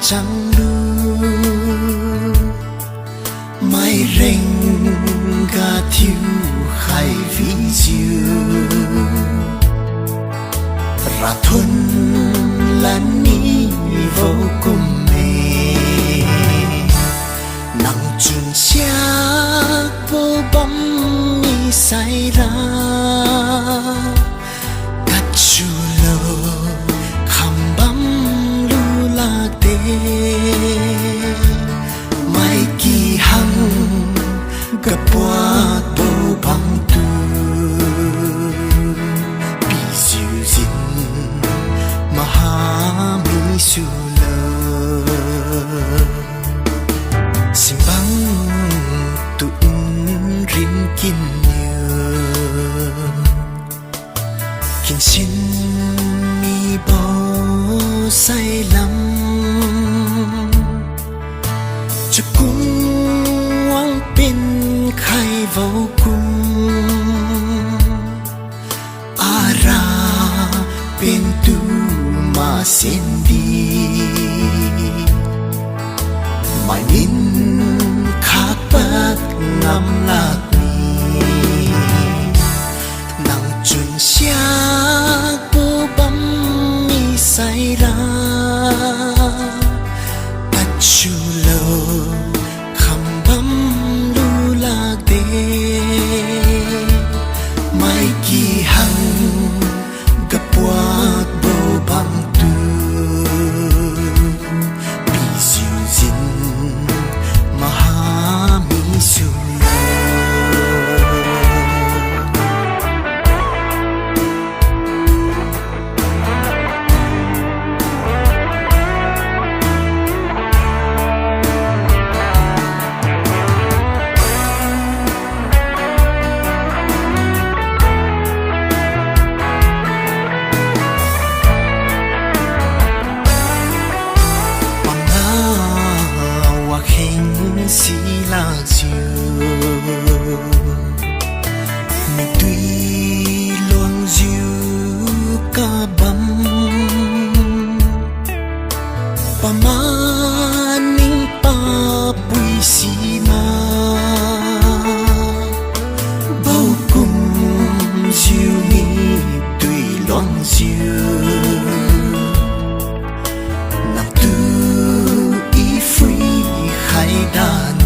chẳng lu mai rèn gà thiếu khai ví diệu ra thôn là ní vô cùng mê nặng chun xác vô bóng ni say ra cắt chu lô khăm bắm lu la tê mai kỳ hăng gặp qua tô băng tu bị dịu dịu mà ha mi su lơ xin băng tu rin kin nhớ kin xin mi bao say lắm cho cung hoang bên khai vô cùng ara bên tu mà xin đi mai min khác bác ngắm lạc mi nặng chun xác vô bấm mi say ra cắt chu lô khăm bấm lu la tê mai kỳ hăng gặp qua bầu băng tu bị dịu dịu mà ha mi su xí là diều mình tuy luôn diều ca bấm pa maning pa bui xí ma bao cùng diều mi tuy luôn diều nằm tu ý free khai đàn